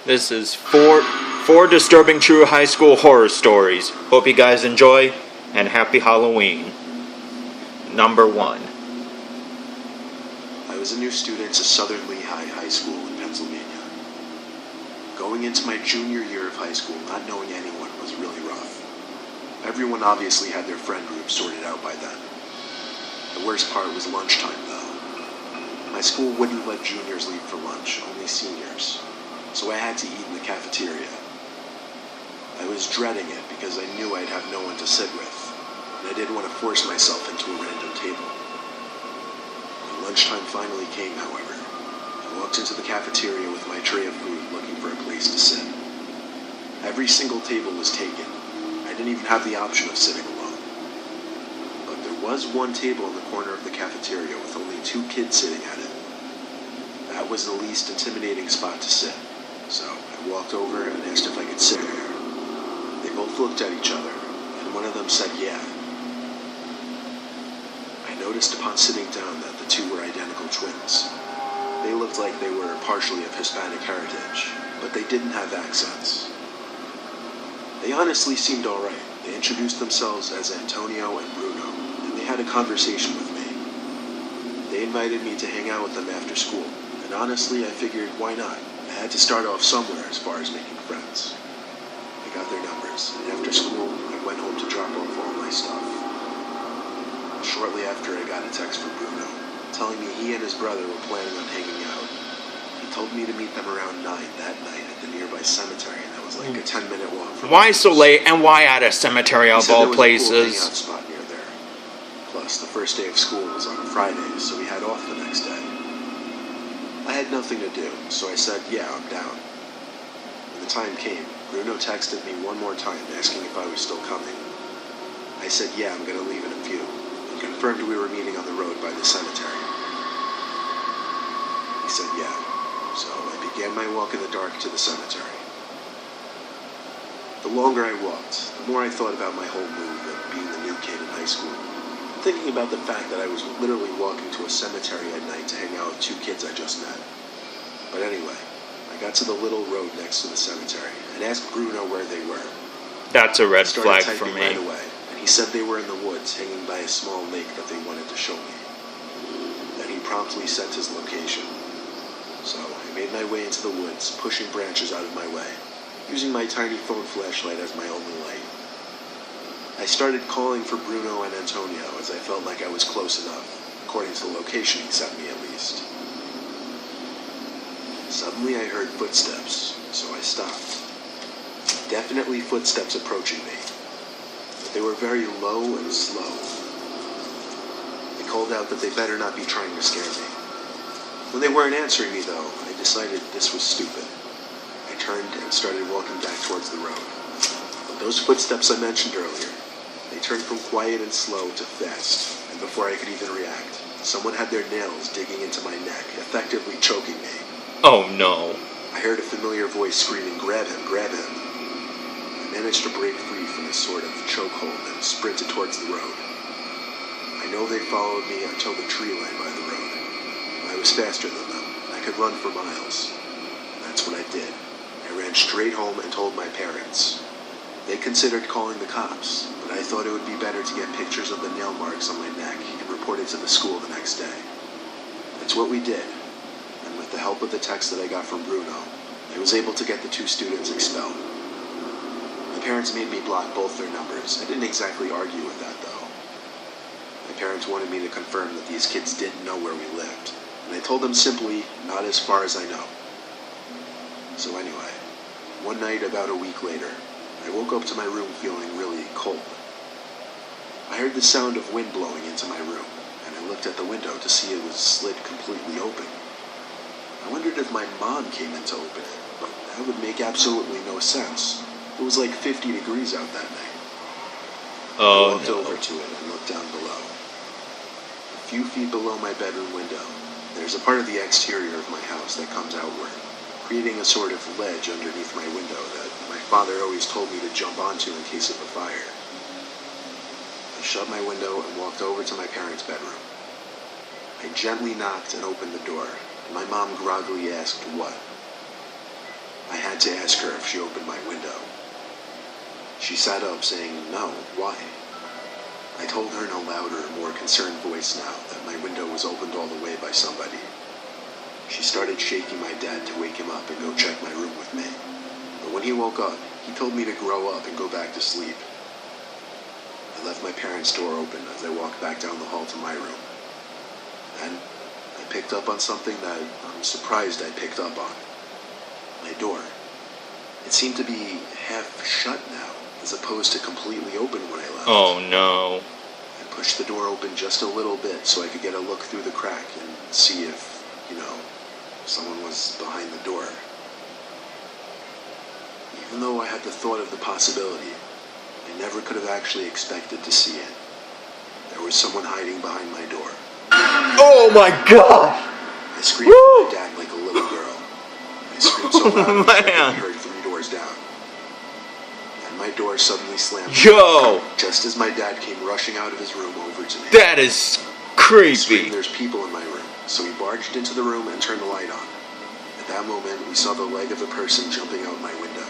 This is four disturbing true high school horror stories. Hope you guys enjoy, and happy Halloween. Number 1. I was a new student at Southern Lehigh High School in Pennsylvania. Going into my junior year of high school, not knowing anyone was really rough. Everyone obviously had their friend group sorted out by then. The worst part was lunchtime, though. My school wouldn't let juniors leave for lunch, only seniors. So I had to eat in the cafeteria. I was dreading it because I knew I'd have no one to sit with, and I didn't want to force myself into a random table. When lunchtime finally came, however, I walked into the cafeteria with my tray of food looking for a place to sit. Every single table was taken. I didn't even have the option of sitting alone. But there was one table in the corner of the cafeteria with only 2 kids sitting at it. That was the least intimidating spot to sit. So I walked over and asked if I could sit there. They both looked at each other, and one of them said yeah. I noticed upon sitting down that the 2 were identical twins. They looked like they were partially of Hispanic heritage, but they didn't have accents. They honestly seemed alright. They introduced themselves as Antonio and Bruno, and they had a conversation with me. They invited me to hang out with them after school, and honestly I figured why not? I had to start off somewhere as far as making friends. I got their numbers, and after school, I went home to drop off all my stuff. Shortly after, I got a text from Bruno, telling me he and his brother were planning on hanging out. He told me to meet them around 9 that night at the nearby cemetery that was like a 10-minute walk from Why so late, and why at a cemetery of all places? There was a cool hangout spot near there. Plus, the first day of school was on a Friday, so we had off the next day. I had nothing to do, so I said, yeah, I'm down. When the time came, Bruno texted me one more time asking if I was still coming. I said, yeah, I'm going to leave in a few, and confirmed we were meeting on the road by the cemetery. He said, yeah, so I began my walk in the dark to the cemetery. The longer I walked, the more I thought about my whole move of being the new kid in high school. Thinking about the fact that I was literally walking to a cemetery at night to hang out with 2 kids I just met. But anyway, I got to the little road next to the cemetery and asked Bruno where they were. That's a red flag for me. Right away, and he said they were in the woods hanging by a small lake that they wanted to show me. Then he promptly sent his location. So I made my way into the woods, pushing branches out of my way, using my tiny phone flashlight as my only light. I started calling for Bruno and Antonio as I felt like I was close enough, according to the location he sent me at least. Suddenly I heard footsteps, so I stopped. Definitely footsteps approaching me, but they were very low and slow. They called out that they better not be trying to scare me. When they weren't answering me though, I decided this was stupid. I turned and started walking back towards the road. But those footsteps I mentioned earlier, they turned from quiet and slow to fast, and before I could even react, someone had their nails digging into my neck, effectively choking me. Oh no. I heard a familiar voice screaming, grab him, grab him. I managed to break free from this sort of chokehold and sprinted towards the road. I know they followed me until the tree line by the road. I was faster than them. I could run for miles. And that's what I did. I ran straight home and told my parents. They considered calling the cops, but I thought it would be better to get pictures of the nail marks on my neck and report it to the school the next day. That's what we did, and with the help of the text that I got from Bruno, I was able to get the 2 students expelled. My parents made me block both their numbers. I didn't exactly argue with that, though. My parents wanted me to confirm that these kids didn't know where we lived, and I told them simply, not as far as I know. So anyway, one night about a week later, I woke up to my room feeling really cold. I heard the sound of wind blowing into my room, and I looked at the window to see it was slid completely open. I wondered if my mom came in to open it, but that would make absolutely no sense. It was like 50 degrees out that night. I walked over to it and looked down below. A few feet below my bedroom window, there's a part of the exterior of my house that comes outward, creating a sort of ledge underneath my window that my father always told me to jump onto in case of a fire. I shut my window and walked over to my parents' bedroom. I gently knocked and opened the door, and my mom groggily asked, what? I had to ask her if she opened my window. She sat up, saying, "No, why?" I told her in a louder, more concerned voice now that my window was opened all the way by somebody. She started shaking my dad to wake him up and go check my room with me. But when he woke up, he told me to grow up and go back to sleep. I left my parents' door open as I walked back down the hall to my room. Then, I picked up on something that I'm surprised I picked up on. My door. It seemed to be half shut now, as opposed to completely open when I left. Oh no. I pushed the door open just a little bit so I could get a look through the crack and see if, someone was behind the door. Even though I had the thought of the possibility, I never could have actually expected to see it. There was someone hiding behind my door. Oh my god! I screamed at my dad like a little girl. I screamed so loud I Man. heard 3 doors down. And my door suddenly slammed. Yo! Just as my dad came rushing out of his room over to me. That is He creepy. screamed, "There's people in my room." So he barged into the room and turned the light on. At that moment, we saw the leg of a person jumping out my window.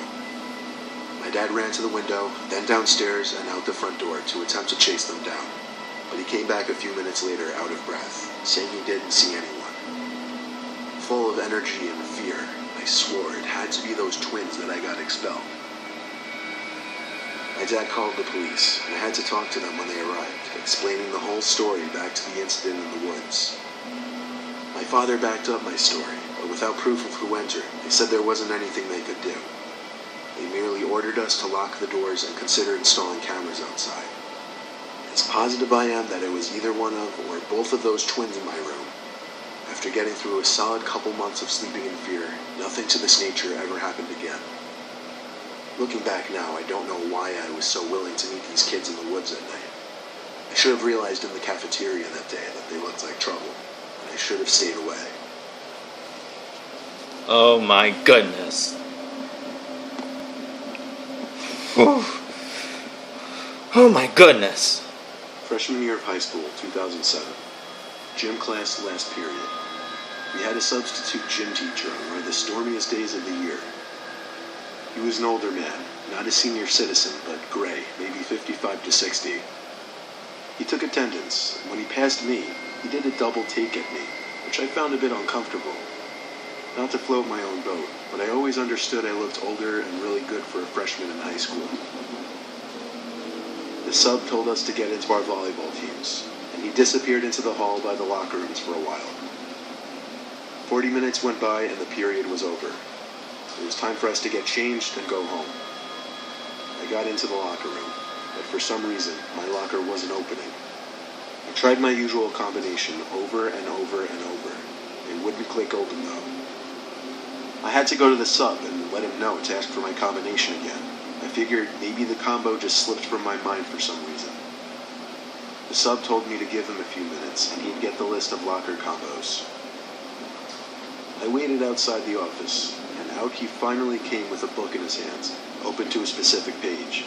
My dad ran to the window, then downstairs and out the front door to attempt to chase them down. But he came back a few minutes later out of breath, saying he didn't see anyone. Full of energy and fear, I swore it had to be those twins that I got expelled. My dad called the police, and I had to talk to them when they arrived, explaining the whole story back to the incident in the woods. My father backed up my story, but without proof of who entered, they said there wasn't anything they could do. They merely ordered us to lock the doors and consider installing cameras outside. As positive I am that it was either one of or both of those twins in my room, after getting through a solid couple months of sleeping in fear, nothing to this nature ever happened again. Looking back now, I don't know why I was so willing to meet these kids in the woods at night. I should have realized in the cafeteria that day that they looked like trouble, and I should have stayed away. Oh my goodness. Whew. Oh my goodness. Freshman year of high school, 2007. Gym class last period. We had a substitute gym teacher on one of the stormiest days of the year. He was an older man, not a senior citizen, but gray, maybe 55 to 60. He took attendance, and when he passed me, he did a double take at me, which I found a bit uncomfortable. Not to float my own boat, but I always understood I looked older and really good for a freshman in high school. The sub told us to get into our volleyball teams, and he disappeared into the hall by the locker rooms for a while. 40 minutes went by and the period was over. It was time for us to get changed and go home. I got into the locker room, but for some reason, my locker wasn't opening. I tried my usual combination over and over and over. It wouldn't click open though. I had to go to the sub and let him know to ask for my combination again. I figured maybe the combo just slipped from my mind for some reason. The sub told me to give him a few minutes and he'd get the list of locker combos. I waited outside the office, and out he finally came with a book in his hands, open to a specific page.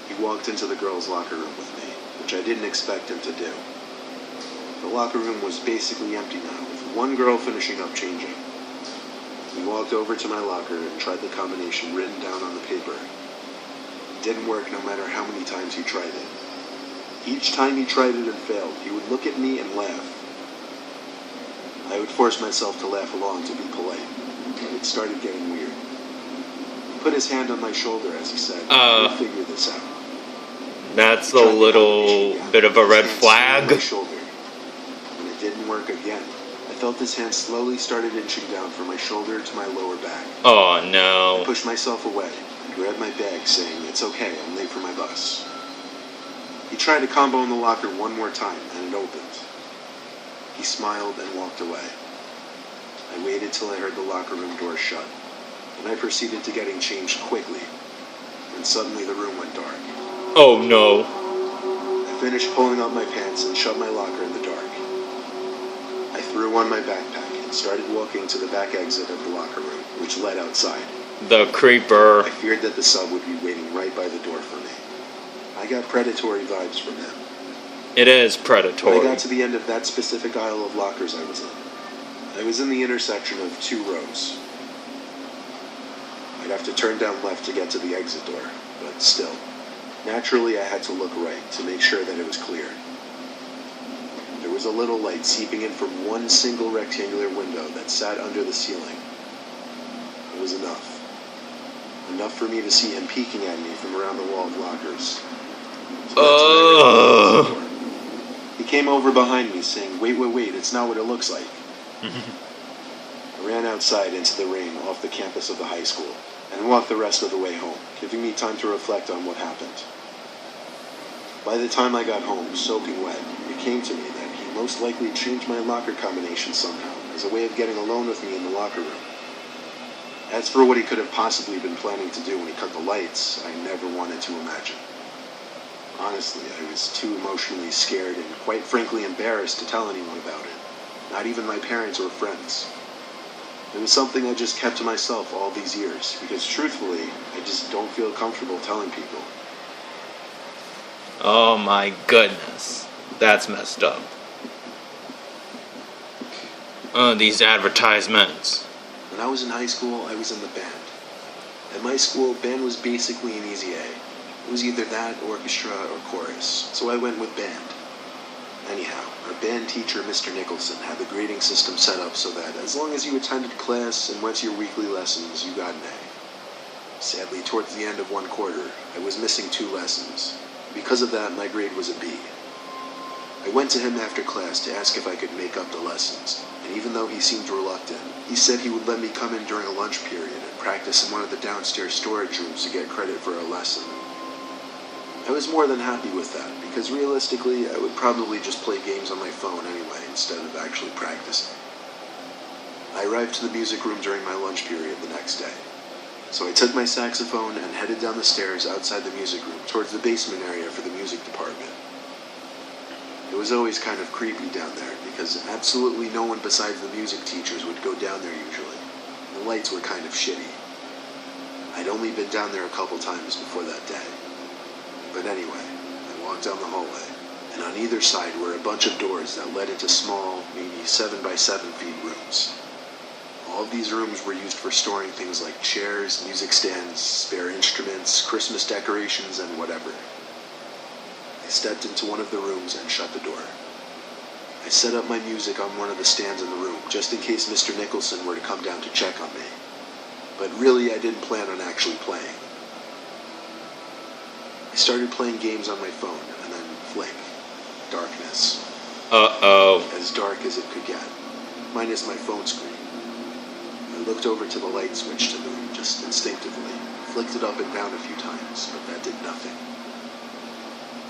He walked into the girls' locker room with me, which I didn't expect him to do. The locker room was basically empty now, with one girl finishing up changing. He walked over to my locker and tried the combination written down on the paper. It didn't work no matter how many times he tried it. Each time he tried it and failed, he would look at me and laugh. I would force myself to laugh along to be polite, but it started getting weird. He put his hand on my shoulder as he said, "We'll figure this out." That's a little bit of a red flag. My shoulder. When it didn't work again, I felt his hand slowly started inching down from my shoulder to my lower back. Oh I no. pushed myself away and grabbed my bag, saying, "It's okay, I'm late for my bus." He tried a combo in the locker one more time, and it opened. He smiled and walked away. I waited till I heard the locker room door shut, and I proceeded to getting changed quickly, and suddenly the room went dark. Oh no. I finished pulling up my pants and shut my locker in the dark. I threw on my backpack and started walking to the back exit of the locker room, which led outside. The creeper. I feared that the sub would be waiting right by the door for me. I got predatory vibes from him. It is When I predatory. got to the end of that specific aisle of lockers I was in the intersection of 2 rows. I'd have to turn down left to get to the exit door, but still. Naturally, I had to look right to make sure that it was clear. There was a little light seeping in from one single rectangular window that sat under the ceiling. It was enough. Enough for me to see him peeking at me from around the wall of lockers. So he came over behind me saying, wait, it's not what it looks like. I ran outside into the rain off the campus of the high school and walked the rest of the way home, giving me time to reflect on what happened. By the time I got home, soaking wet, it came to me that he most likely changed my locker combination somehow as a way of getting alone with me in the locker room. As for what he could have possibly been planning to do when he cut the lights, I never wanted to imagine. Honestly, I was too emotionally scared and quite frankly embarrassed to tell anyone about it. Not even my parents or friends. It was something I just kept to myself all these years, because truthfully, I just don't feel comfortable telling people. Oh my goodness. That's messed up. These advertisements. When I was in high school, I was in the band. At my school, band was basically an easy A. It was either that, orchestra, or chorus, so I went with band. Anyhow, our band teacher, Mr. Nicholson, had the grading system set up so that as long as you attended class and went to your weekly lessons, you got an A. Sadly, towards the end of one quarter, I was missing 2 lessons. Because of that, my grade was a B. I went to him after class to ask if I could make up the lessons, and even though he seemed reluctant, he said he would let me come in during a lunch period and practice in one of the downstairs storage rooms to get credit for a lesson. I was more than happy with that, because realistically, I would probably just play games on my phone anyway, instead of actually practicing. I arrived to the music room during my lunch period the next day. So I took my saxophone and headed down the stairs outside the music room towards the basement area for the music department. It was always kind of creepy down there, because absolutely no one besides the music teachers would go down there usually. The lights were kind of shitty. I'd only been down there a couple times before that day. But anyway, I walked down the hallway, and on either side were a bunch of doors that led into small, maybe 7 by 7 feet rooms. All of these rooms were used for storing things like chairs, music stands, spare instruments, Christmas decorations, and whatever. I stepped into one of the rooms and shut the door. I set up my music on one of the stands in the room, just in case Mr. Nicholson were to come down to check on me. But really, I didn't plan on actually playing. I started playing games on my phone, and then flick. Darkness. Uh-oh. As dark as it could get. Minus my phone screen. I looked over to the light switch to the room just instinctively, flicked it up and down a few times, but that did nothing.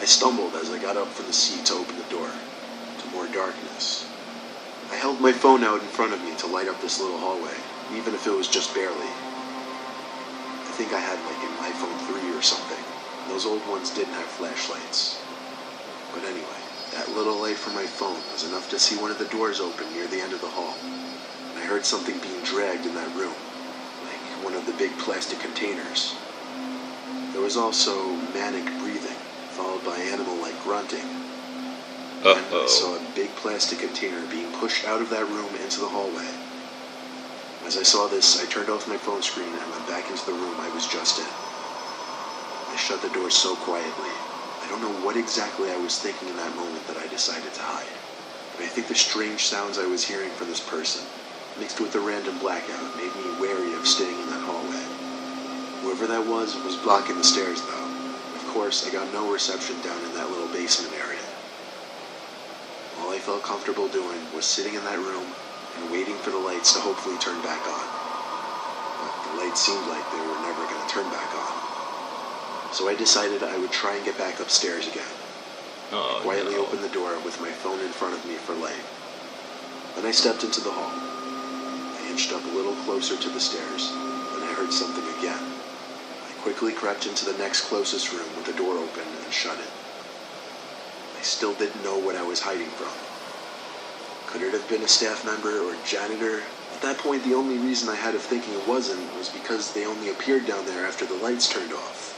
I stumbled as I got up from the seat to open the door, to more darkness. I held my phone out in front of me to light up this little hallway, even if it was just barely. I think I had like an iPhone 3 or something. Those old ones didn't have flashlights. But anyway, that little light from my phone was enough to see one of the doors open near the end of the hall. And I heard something being dragged in that room, like one of the big plastic containers. There was also manic breathing, followed by animal-like grunting. And I saw a big plastic container being pushed out of that room into the hallway. As I saw this, I turned off my phone screen and went back into the room I was just in. I shut the door so quietly. I don't know what exactly I was thinking in that moment that I decided to hide. But I think the strange sounds I was hearing from this person, mixed with the random blackout, made me wary of staying in that hallway. Whoever that was blocking the stairs, though. Of course, I got no reception down in that little basement area. All I felt comfortable doing was sitting in that room and waiting for the lights to hopefully turn back on. But the lights seemed like they were never going to turn back on. So I decided I would try and get back upstairs again. I quietly opened the door with my phone in front of me for light. Then I stepped into the hall. I inched up a little closer to the stairs, and I heard something again. I quickly crept into the next closest room with the door open and shut it. I still didn't know what I was hiding from. Could it have been a staff member or janitor? At that point, the only reason I had of thinking it wasn't was because they only appeared down there after the lights turned off.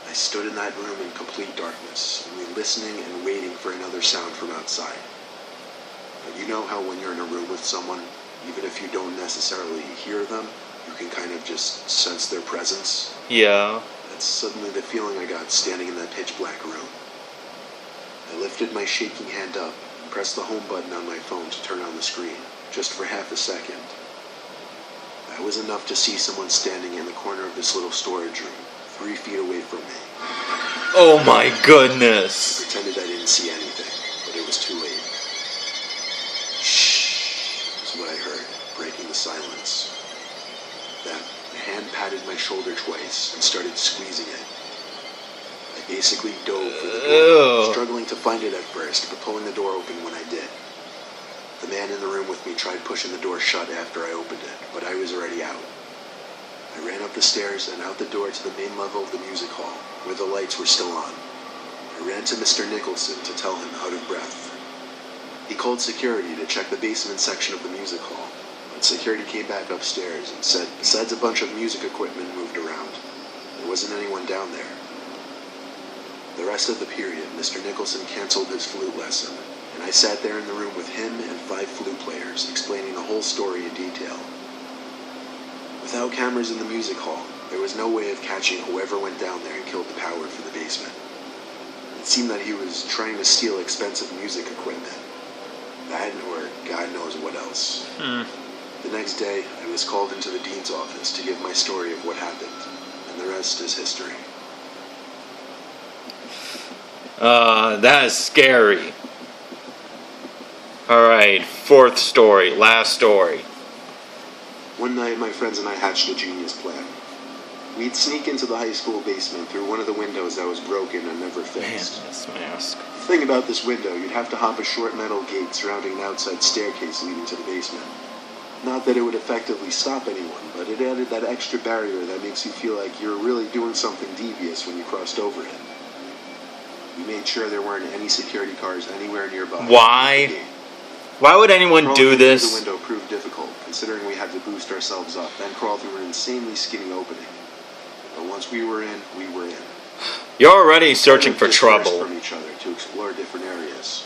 I stood in that room in complete darkness, only listening and waiting for another sound from outside. But you know how when you're in a room with someone, even if you don't necessarily hear them, You can kind of just sense their presence. Yeah. That's suddenly the feeling I got standing in that pitch black room. I lifted my shaking hand up and pressed the home button on my phone to turn on the screen, just for half a second. That was enough to see someone standing in the corner of this little storage room, 3 feet away from me. Oh my I goodness. pretended I didn't see anything, but it was too late. Shh, is what I heard, breaking the silence. Then, a hand patted my shoulder twice and started squeezing it. I basically dove for the door, Ew. struggling to find it at first, but pulling the door open when I did. The man in the room with me tried pushing the door shut after I opened it, but I was already out. I ran up the stairs and out the door to the main level of the music hall, where the lights were still on. I ran to Mr. Nicholson to tell him, out of breath. He called security to check the basement section of the music hall, but security came back upstairs and said, besides a bunch of music equipment moved around, there wasn't anyone down there. The rest of the period, Mr. Nicholson canceled his flute lesson, and I sat there in the room with him and 5 flute players, explaining the whole story in detail. Without cameras in the music hall, there was no way of catching whoever went down there and killed the power for the basement. It seemed that he was trying to steal expensive music equipment. That, or God knows what else. The next day, I was called into the dean's office to give my story of what happened, and the rest is history. That is scary. Alright, 4th story, last story. One night, my friends and I hatched a genius plan. We'd sneak into the high school basement through one of the windows that was broken and never Man, fixed. this mask. The thing about this window, you'd have to hop a short metal gate surrounding an outside staircase leading to the basement. Not that it would effectively stop anyone, but it added that extra barrier that makes you feel like you're really doing something devious when you crossed over it. We made sure there weren't any security cars anywhere nearby. Why? Why would anyone Crawling do through this? the window proved difficult, considering we had to boost ourselves up, then crawl through an insanely skinny opening. But once we were in, we were in. You're already searching for trouble. From each other to explore different areas.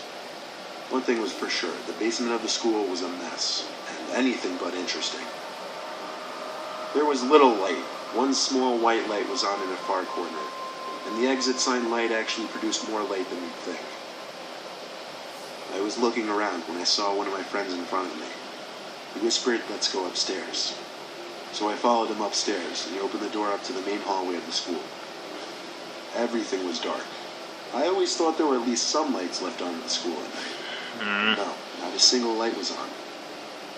One thing was for sure, the basement of the school was a mess, and anything but interesting. There was little light. One small white light was on in a far corner, and the exit sign light actually produced more light than you'd think. I was looking around when I saw one of my friends in front of me. He whispered, "Let's go upstairs." So I followed him upstairs, and he opened the door up to the main hallway of the school. Everything was dark. I always thought there were at least some lights left on in the school at night. No, not a single light was on.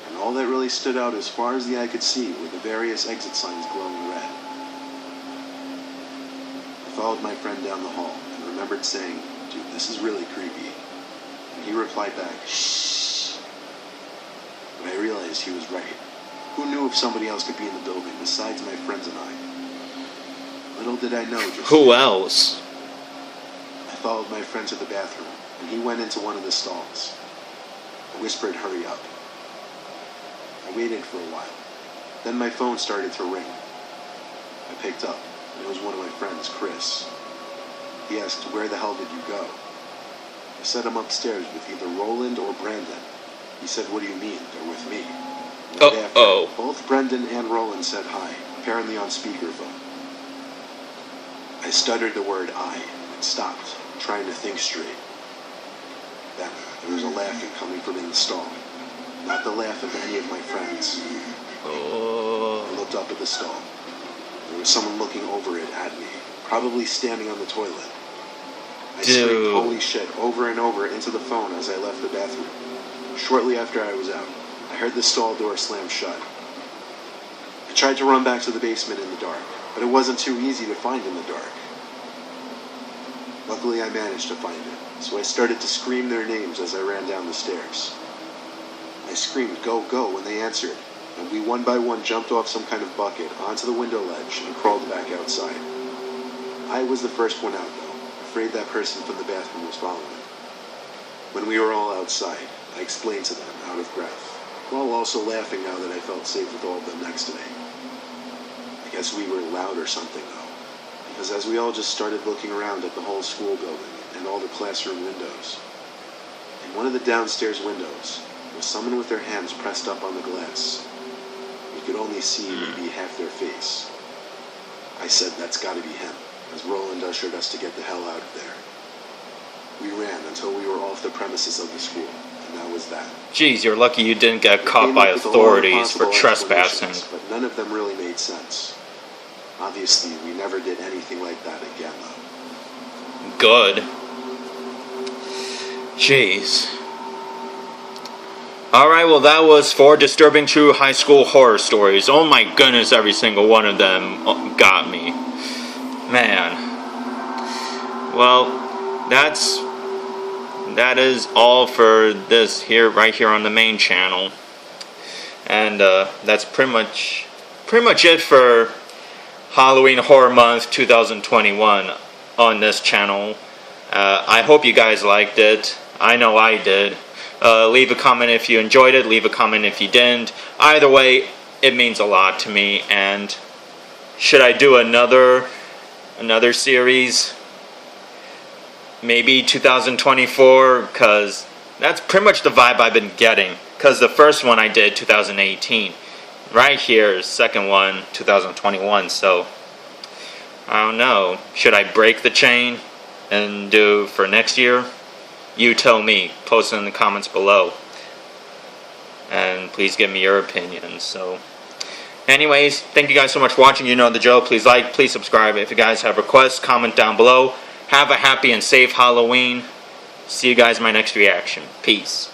And all that really stood out as far as the eye could see were the various exit signs glowing red. I followed my friend down the hall and remembered saying, "Dude, this is really creepy." And he replied back, "Shh." But I realized he was right. Who knew if somebody else could be in the building besides my friends and I? Little did I know just Who else? I followed my friend to the bathroom, and he went into one of the stalls. I whispered, "Hurry up." I waited for a while. Then my phone started to ring. I picked up, and it was one of my friends, Chris. He asked, "Where the hell did you go?" I said I'm upstairs with either Roland or Brandon. He said, "What do you mean? They're with me." Right after, Uh-oh. both Brendan and Roland said hi, apparently on speakerphone. I stuttered the word "I" and stopped, trying to think straight. Then there was a laughing coming from in the stall. Not the laugh of any of my friends. I Oh. looked up at the stall. There was someone looking over it at me, probably standing on the toilet. I screamed, Dude. "Holy shit," over and over into the phone as I left the bathroom. Shortly after I was out, I heard the stall door slam shut. I tried to run back to the basement in the dark, but it wasn't too easy to find in the dark. Luckily, I managed to find it, so I started to scream their names as I ran down the stairs. I screamed, "Go, go," when they answered, and we one by one jumped off some kind of bucket onto the window ledge and crawled back outside. I was the first one out, though, afraid that person from the bathroom was following. When we were all outside, I explained to them, out of breath, while also laughing now that I felt safe with all of them next to me. I guess we were loud or something, though, because as we all just started looking around at the whole school building and all the classroom windows, in one of the downstairs windows was someone with their hands pressed up on the glass. You could only see maybe half their face. I said that's gotta be him, as Roland ushered us to get the hell out of there. We ran until we were off the premises of the school, and that was that. Geez, you're lucky you didn't get We caught came by up with a lot of authorities for possible trespassing. explanations, but none of them really made sense. Obviously, we never did anything like that again, though. Good. Jeez. Alright, well that was 4 disturbing true high school horror stories. Oh my goodness, every single one of them got me. Man. Well, that is all for this here, right here on the main channel. And that's pretty much it for Halloween Horror Month 2021 on this channel. I hope you guys liked it. I know I did. Leave a comment if you enjoyed it. Leave a comment if you didn't. Either way, it means a lot to me. And should I do another series? Maybe 2024, because that's pretty much the vibe I've been getting. Because the first one I did 2018. Right here, second one 2021. So I don't know. Should I break the chain and do for next year? You tell me. Post it in the comments below. And please give me your opinions. So, anyways, thank you guys so much for watching. You know the drill. Please like, please subscribe. If you guys have requests, comment down below. Have a happy and safe Halloween. See you guys in my next reaction. Peace.